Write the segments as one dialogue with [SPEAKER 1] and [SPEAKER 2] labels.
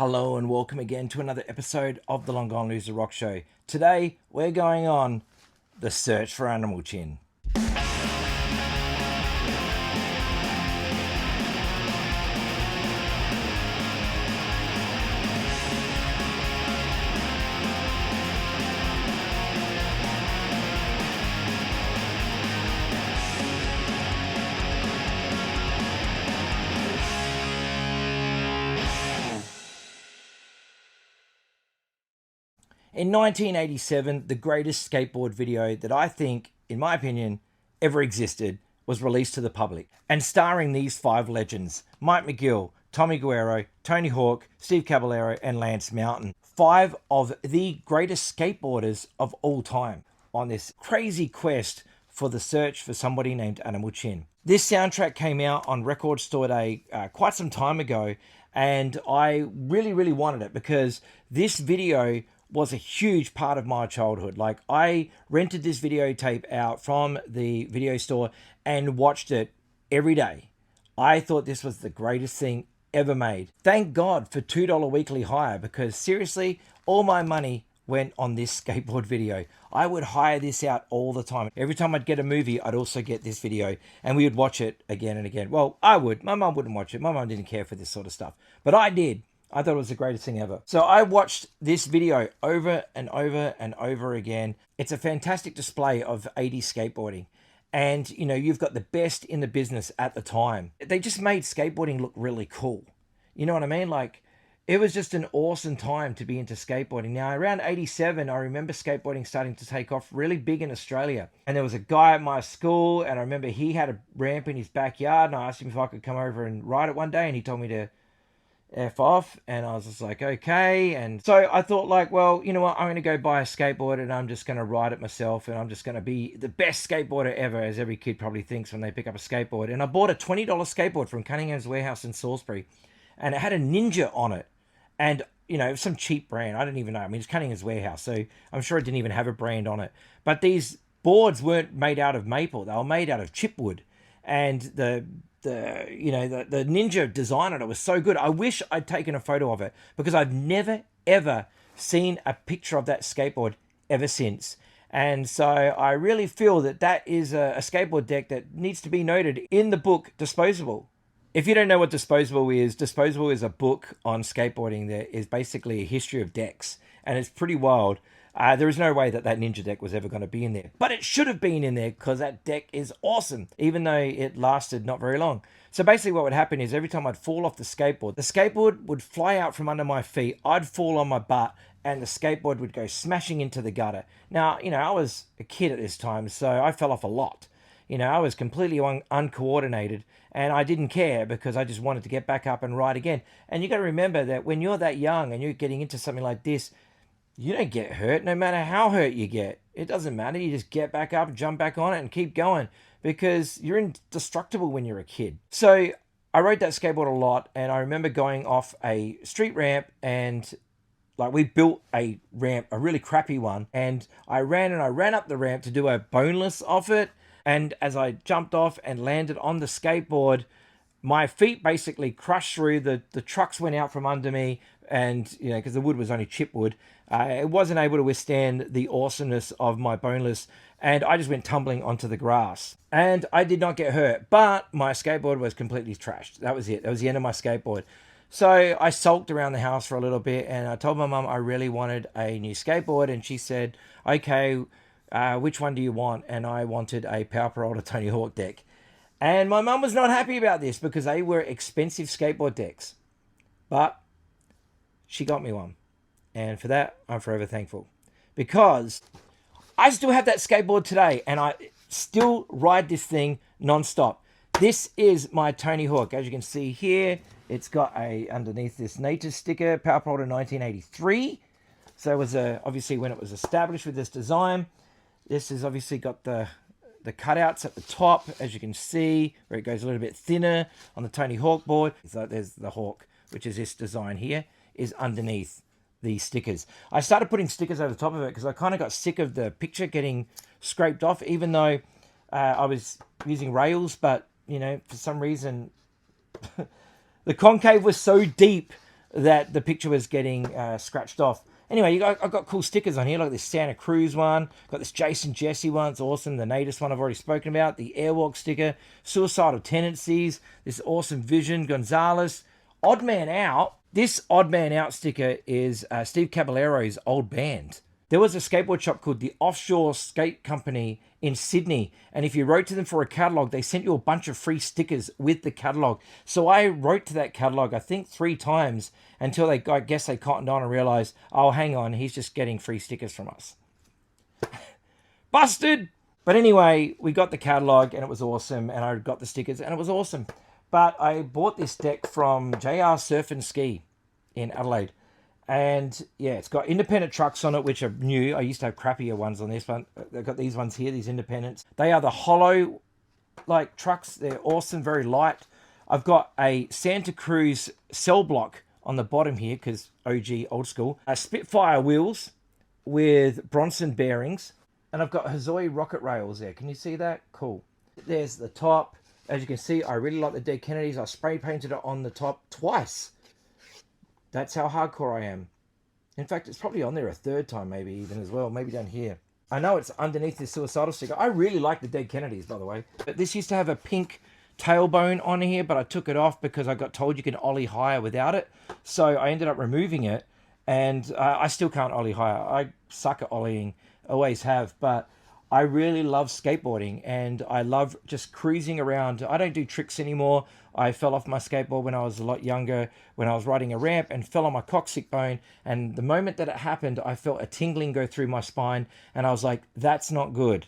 [SPEAKER 1] Hello and welcome again to another episode of the Long Gone Loser Rock Show. Today we're going on the search for Animal Chin. In 1987, the greatest skateboard video that I think, in my opinion, ever existed was released to the public. And starring these five legends: Mike McGill, Tommy Guerrero, Tony Hawk, Steve Caballero, and Lance Mountain. Five of the greatest skateboarders of all time on this crazy quest for the search for somebody named Animal Chin. This soundtrack came out on Record Store Day quite some time ago, and I really wanted it because this video was a huge part of my childhood. Like, I rented this videotape out from the video store and watched it every day. I thought this was the greatest thing ever made. Thank God for $2 weekly hire, because seriously, all my money went on this skateboard video. I would hire this out all the time. Every time I'd get a movie, I'd also get this video, and we would watch it again and again. Well, I would. My mum wouldn't watch it. My mum didn't care for this sort of stuff, but I did. I thought it was the greatest thing ever. So I watched this video over and over and over again. It's a fantastic display of 80s skateboarding. And, you know, you've got the best in the business at the time. They just made skateboarding look really cool. You know what I mean? Like, it was just an awesome time to be into skateboarding. Now, around 87, I remember skateboarding starting to take off really big in Australia. And there was a guy at my school, and I remember he had a ramp in his backyard, and I asked him if I could come over and ride it one day, and he told me to F off, and I was just like, okay. And so I thought, like, well, you know what, I'm going to go buy a skateboard and I'm just going to ride it myself, and I'm just going to be the best skateboarder ever, as every kid probably thinks when they pick up a skateboard. And I bought a $20 skateboard from Cunningham's Warehouse in Salisbury, and it had a Ninja on it, and, you know, some cheap brand. I don't even know. I mean, it's Cunningham's Warehouse, so I'm sure it didn't even have a brand on it. But these boards weren't made out of maple. They were made out of chipwood, and the Ninja design on it was so good. I wish I'd taken a photo of it, because I've never ever seen a picture of that skateboard ever since. And so I really feel that that is a skateboard deck that needs to be noted in the book Disposable. If you don't know what Disposable is a book on skateboarding that is basically a history of decks, and it's pretty wild. There is no way that Ninja deck was ever going to be in there. But it should have been in there, because that deck is awesome, even though it lasted not very long. So basically what would happen is, every time I'd fall off the skateboard would fly out from under my feet, I'd fall on my butt, and the skateboard would go smashing into the gutter. Now, you know, I was a kid at this time, so I fell off a lot. You know, I was completely uncoordinated, and I didn't care, because I just wanted to get back up and ride again. And you got to remember that when you're that young and you're getting into something like this, you don't get hurt, no matter how hurt you get. It doesn't matter. You just get back up, jump back on it, and keep going, because you're indestructible when you're a kid. So I rode that skateboard a lot, and I remember going off a street ramp, and like, we built a ramp, a really crappy one, and I ran up the ramp to do a boneless off it. And as I jumped off and landed on the skateboard, my feet basically crushed through. The trucks went out from under me, and, you know, because the wood was only chipwood, it wasn't able to withstand the awesomeness of my boneless, and I just went tumbling onto the grass. And I did not get hurt, but my skateboard was completely trashed. That was it. That was the end of my skateboard. So I sulked around the house for a little bit, and I told my mum I really wanted a new skateboard, and she said, okay, which one do you want? And I wanted a Peralta Tony Hawk deck. And my mum was not happy about this, because they were expensive skateboard decks. But she got me one. And for that, I'm forever thankful. Because I still have that skateboard today, and I still ride this thing non-stop. This is my Tony Hawk. As you can see here, it's got underneath this native sticker, Powell 1983. So it was obviously when it was established with this design. This has obviously got the cutouts at the top, as you can see, where it goes a little bit thinner on the Tony Hawk board. So there's the Hawk, which is this design here, is underneath the stickers. I started putting stickers over the top of it because I kind of got sick of the picture getting scraped off, even though I was using rails, but, you know, for some reason, the concave was so deep that the picture was getting scratched off. Anyway, I've got cool stickers on here, like this Santa Cruz one, got this Jason Jesse one, it's awesome. The Natus one I've already spoken about, the Airwalk sticker, Suicidal Tendencies, this awesome Vision, Gonzalez, Odd Man Out. This Odd Man Out sticker is Steve Caballero's old band. There was a skateboard shop called the Offshore Skate Company in Sydney, and if you wrote to them for a catalogue, they sent you a bunch of free stickers with the catalogue. So I wrote to that catalogue, I think 3 times, until I guess they cottoned on and realised, oh, hang on, he's just getting free stickers from us. Busted! But anyway, we got the catalogue, and it was awesome, and I got the stickers, and it was awesome. But I bought this deck from JR Surf and Ski in Adelaide. And yeah, it's got independent trucks on it, which are new. I used to have crappier ones on this one. They've got these ones here, these independents. They are the hollow like trucks. They're awesome, very light. I've got a Santa Cruz cell block on the bottom here because OG, old school. Spitfire wheels with Bronson bearings. And I've got Hazoi rocket rails there. Can you see that? Cool. There's the top. As you can see, I really like the Dead Kennedys. I spray painted it on the top twice. That's how hardcore I am. In fact, it's probably on there a 3rd time maybe even as well. Maybe down here. I know it's underneath this Suicidal sticker. I really like the Dead Kennedys, by the way. But this used to have a pink tailbone on here, but I took it off because I got told you can ollie higher without it. So I ended up removing it. And I still can't ollie higher. I suck at ollieing. Always have. But I really love skateboarding. And I love just cruising around. I don't do tricks anymore. I fell off my skateboard when I was a lot younger, when I was riding a ramp and fell on my coccyx bone. And the moment that it happened, I felt a tingling go through my spine. And I was like, that's not good.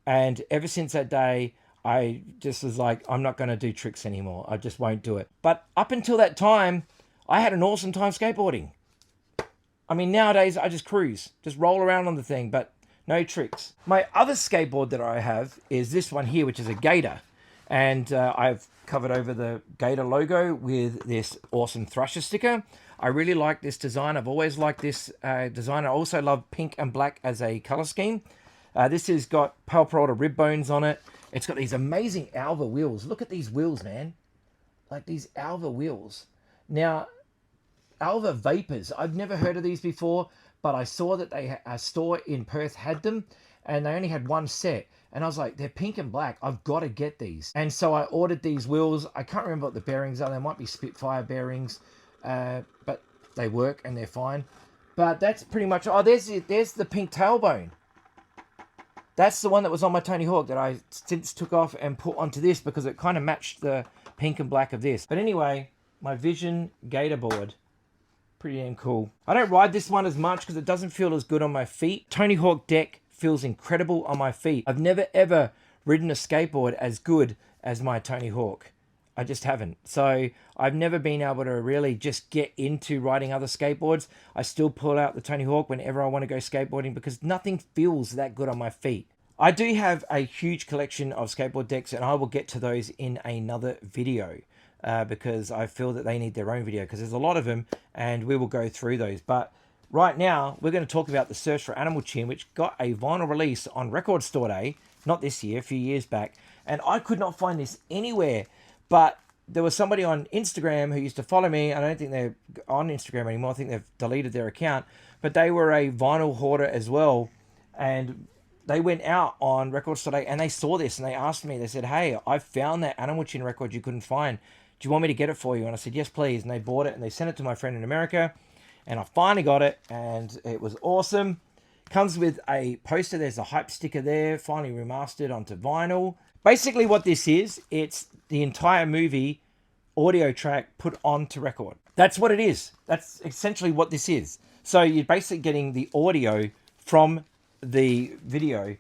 [SPEAKER 1] And ever since that day, I just was like, I'm not going to do tricks anymore. I just won't do it. But up until that time, I had an awesome time skateboarding. I mean, nowadays, I just cruise. Just roll around on the thing, but no tricks. My other skateboard that I have is this one here, which is a Gator. And I've covered over the Gator logo with this awesome Thrasher sticker. I really like this design. I've always liked this design. I also love pink and black as a color scheme. This has got Powell Peralta rib bones on it. It's got these amazing Alva wheels. Look at these wheels, man. Like these Alva wheels. Now, Alva Vapors. I've never heard of these before, but I saw that a store in Perth had them, and they only had one set. And I was like, they're pink and black. I've got to get these. And so I ordered these wheels. I can't remember what the bearings are. They might be Spitfire bearings, but they work and they're fine. But that's pretty much... Oh, there's the pink tailbone. That's the one that was on my Tony Hawk that I since took off and put onto this because it kind of matched the pink and black of this. But anyway, my Vision Gator board. Pretty damn cool. I don't ride this one as much because it doesn't feel as good on my feet. Tony Hawk deck feels incredible on my feet. I've never ever ridden a skateboard as good as my Tony Hawk. I just haven't. So I've never been able to really just get into riding other skateboards. I still pull out the Tony Hawk whenever I want to go skateboarding because nothing feels that good on my feet. I do have a huge collection of skateboard decks and I will get to those in another video because I feel that they need their own video because there's a lot of them and we will go through those. But right now, we're going to talk about the Search for Animal Chin, which got a vinyl release on Record Store Day, not this year, a few years back. And I could not find this anywhere, but there was somebody on Instagram who used to follow me. I don't think they're on Instagram anymore. I think they've deleted their account. But they were a vinyl hoarder as well. And they went out on Record Store Day and they saw this and they asked me, they said, hey, I found that Animal Chin record you couldn't find. Do you want me to get it for you? And I said, yes, please. And they bought it and they sent it to my friend in America. And I finally got it, and it was awesome. Comes with a poster. There's a hype sticker there, finally remastered onto vinyl. Basically what this is, it's the entire movie audio track put onto record. That's what it is. That's essentially what this is. So you're basically getting the audio from the video,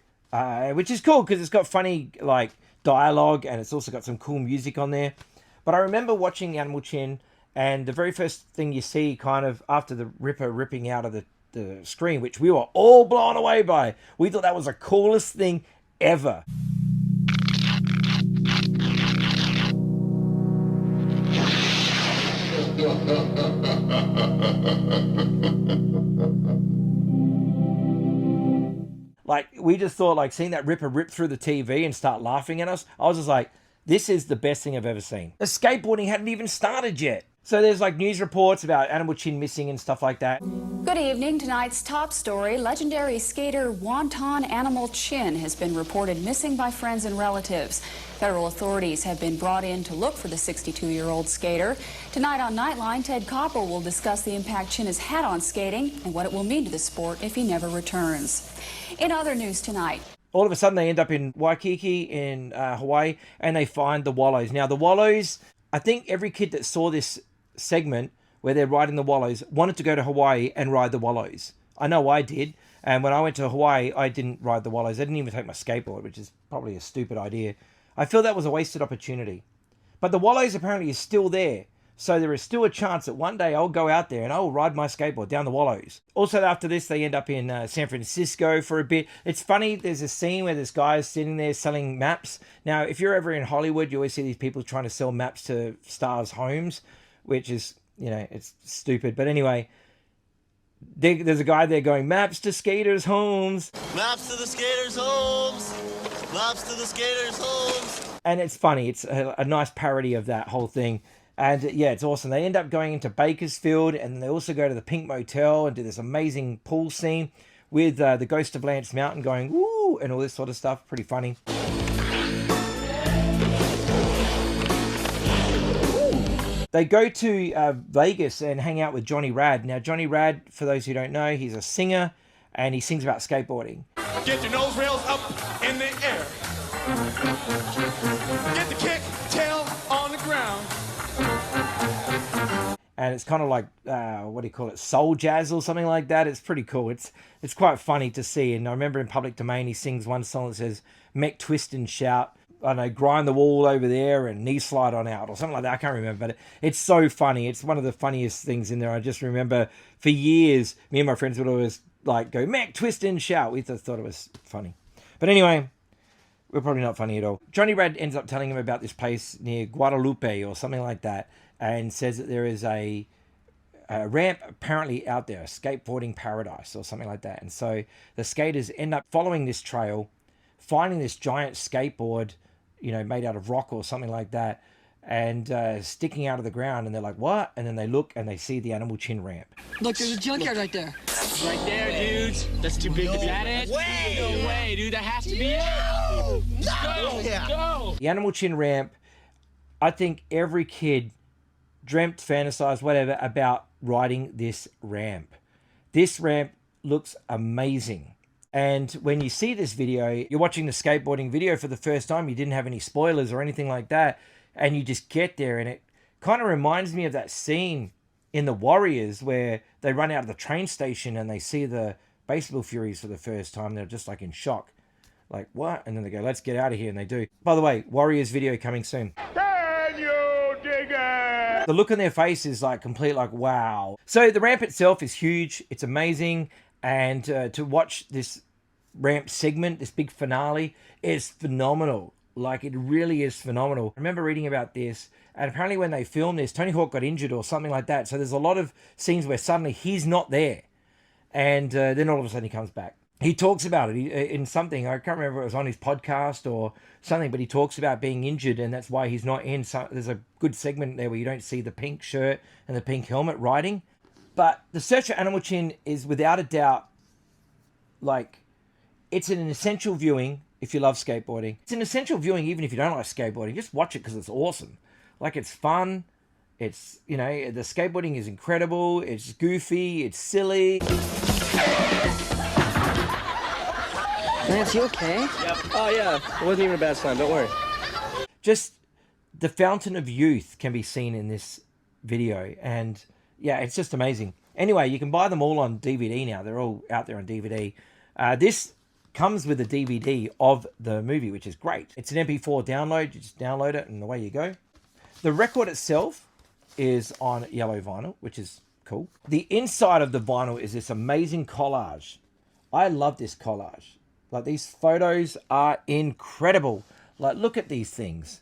[SPEAKER 1] which is cool because it's got funny like dialogue, and it's also got some cool music on there. But I remember watching Animal Chin, and the very first thing you see kind of after the Ripper ripping out of the screen, which we were all blown away by. We thought that was the coolest thing ever. Like, we just thought, like, seeing that Ripper rip through the TV and start laughing at us, I was just like, this is the best thing I've ever seen. The skateboarding hadn't even started yet. So there's like news reports about Animal Chin missing and stuff like that.
[SPEAKER 2] Good evening. Tonight's top story, legendary skater Wonton Animal Chin has been reported missing by friends and relatives. Federal authorities have been brought in to look for the 62-year-old skater. Tonight on Nightline, Ted Koppel will discuss the impact Chin has had on skating and what it will mean to the sport if he never returns. In other news tonight,
[SPEAKER 1] all of a sudden they end up in Waikiki in Hawaii, and they find the wallows. Now the wallows, I think every kid that saw this segment where they're riding the wallows wanted to go to Hawaii and ride the wallows. I know I did. And when I went to Hawaii, I didn't ride the wallows. I didn't even take my skateboard, which is probably a stupid idea. I feel that was a wasted opportunity. But the wallows apparently is still there. So there is still a chance that one day I'll go out there and I will ride my skateboard down the wallows. Also after this, they end up in San Francisco for a bit. It's funny, there's a scene where this guy is sitting there selling maps. Now, if you're ever in Hollywood, you always see these people trying to sell maps to stars' homes, which is, you know, it's stupid. But anyway, there's a guy there going, maps to skaters' homes.
[SPEAKER 3] Maps to the skaters' homes. Maps to the skaters' homes.
[SPEAKER 1] And it's funny. It's a nice parody of that whole thing. And yeah, it's awesome. They end up going into Bakersfield, and they also go to the Pink Motel and do this amazing pool scene with the Ghost of Lance Mountain going, woo, and all this sort of stuff. Pretty funny. They go to Vegas and hang out with Johnny Rad. Now, Johnny Rad, for those who don't know, he's a singer, and he sings about skateboarding.
[SPEAKER 4] Get your nose rails up in the air. Get the kick, tail on the ground.
[SPEAKER 1] And it's kind of like, what do you call it, soul jazz or something like that. It's pretty cool. It's quite funny to see. And I remember in Public Domain, he sings one song that says, "Mech, twist and shout. I don't know, grind the wall over there and knee slide on out," or something like that. I can't remember, but it's so funny. It's one of the funniest things in there. I just remember for years, me and my friends would always like go, "Mech, twist and shout." We just thought it was funny. But anyway, we're probably not funny at all. Johnny Rad ends up telling him about this place near Guadalupe or something like that, and says that there is a ramp apparently out there, a skateboarding paradise or something like that. And so the skaters end up following this trail, finding this giant skateboard, you know, made out of rock or something like that, and sticking out of the ground. And they're like, what? And then they look and they see the Animal Chin ramp.
[SPEAKER 5] Look, there's a junkyard right there.
[SPEAKER 6] Right there, dudes. That's too big to be. Is that it? No way, dude. That has to be it. Let's go.
[SPEAKER 1] The Animal Chin ramp, I think every kid dreamt, fantasized, whatever, about riding this ramp. This ramp looks amazing. And when you see this video, you're watching the skateboarding video for the first time, you didn't have any spoilers or anything like that, and you just get there, and it kind of reminds me of that scene in The Warriors where they run out of the train station and they see the Baseball Furies for the first time. They're just like in shock. Like, what? And then they go, let's get out of here, and they do. By the way, Warriors video coming soon.
[SPEAKER 4] Can you dig it?
[SPEAKER 1] The look on their face is like complete, like, wow. So the ramp itself is huge. It's amazing. And to watch this ramp segment, this big finale, is phenomenal. Like, it really is phenomenal. I remember reading about this, and apparently when they filmed this, Tony Hawk got injured or something like that. So there's a lot of scenes where suddenly he's not there. And then all of a sudden he comes back. He talks about it in something, I can't remember if it was on his podcast or something, but he talks about being injured, and that's why he's not in. So there's a good segment there where you don't see the pink shirt and the pink helmet riding. But the search for Animal Chin is without a doubt, like, it's an essential viewing if you love skateboarding. It's an essential viewing even if you don't like skateboarding. Just watch it because it's awesome. Like, it's fun. It's, you know, the skateboarding is incredible. It's goofy. It's silly.
[SPEAKER 5] Lance, you okay?
[SPEAKER 3] Yep. Oh, yeah. It wasn't even a bad sign. Don't worry.
[SPEAKER 1] Just the fountain of youth can be seen in this video. And yeah, it's just amazing. Anyway, you can buy them all on DVD now. They're all out there on DVD. This comes with a DVD of the movie, which is great. It's an MP4 download. You just download it and away you go. The record itself is on yellow vinyl, which is cool. The inside of the vinyl is this amazing collage. I love this collage. Like, these photos are incredible. Like, look at these things.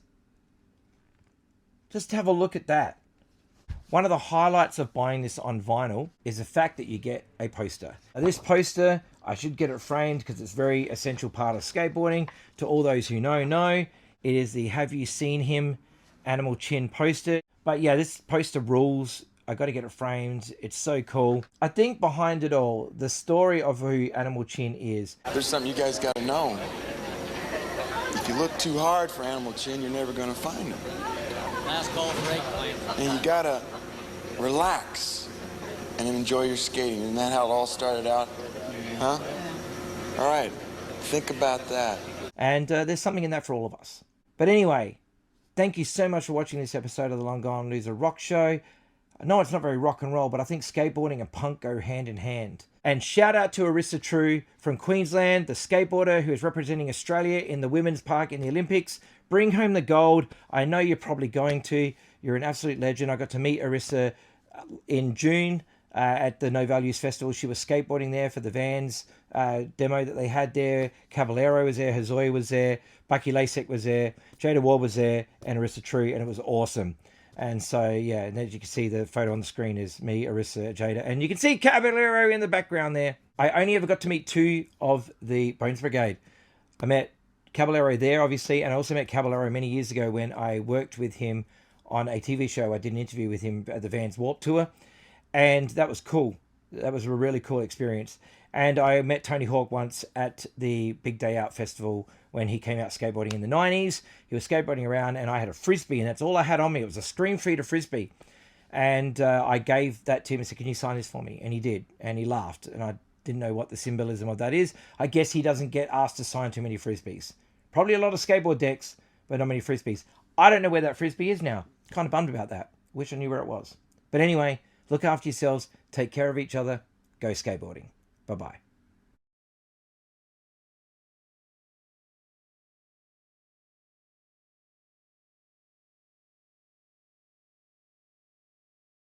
[SPEAKER 1] Just have a look at that. One of the highlights of buying this on vinyl is the fact that you get a poster. Now, this poster, I should get it framed because it's a very essential part of skateboarding. To all those who know. It is the Have You Seen Him Animal Chin poster. But yeah, this poster rules. I got to get it framed. It's so cool. I think behind it all, the story of who Animal Chin is.
[SPEAKER 7] There's something you guys got to know. If you look too hard for Animal Chin, you're never going to find him.
[SPEAKER 3] Last call for brake plane.
[SPEAKER 7] And you got to relax and enjoy your skating. Isn't that how it all started out? Huh? All right. Think about that.
[SPEAKER 1] And there's something in that for all of us. But anyway, thank you so much for watching this episode of the Long Gone Loser Rock Show. I know it's not very rock and roll, but I think skateboarding and punk go hand in hand. And shout out to Arissa True from Queensland, the skateboarder who is representing Australia in the women's park in the Olympics. Bring home the gold. I know you're probably going to. You're an absolute legend. I got to meet Arissa in June at the No Values Festival. She was skateboarding there for the Vans demo that they had there. Caballero was there. Hazoy was there. Bucky Lasek was there. Jada Ward was there. And Arissa True. And it was awesome. And so, yeah, and as you can see, the photo on the screen is me, Arissa, Jada. And you can see Caballero in the background there. I only ever got to meet 2 of the Bones Brigade. I met Caballero there, obviously, and I also met Caballero many years ago when I worked with him on a TV show. I did an interview with him at the Vans Warped Tour, and that was cool. That was a really cool experience. And I met Tony Hawk once at the Big Day Out Festival when he came out skateboarding in the 90s. He was skateboarding around, and I had a Frisbee, and that's all I had on me. It was a Stream Feeder Frisbee. And I gave that to him and said, "Can you sign this for me?" And he did, and he laughed, and I didn't know what the symbolism of that is. I guess he doesn't get asked to sign too many Frisbees. Probably a lot of skateboard decks, but not many Frisbees. I don't know where that Frisbee is now. Kind of bummed about that. Wish I knew where it was. But anyway, look after yourselves. Take care of each other. Go skateboarding. Bye-bye.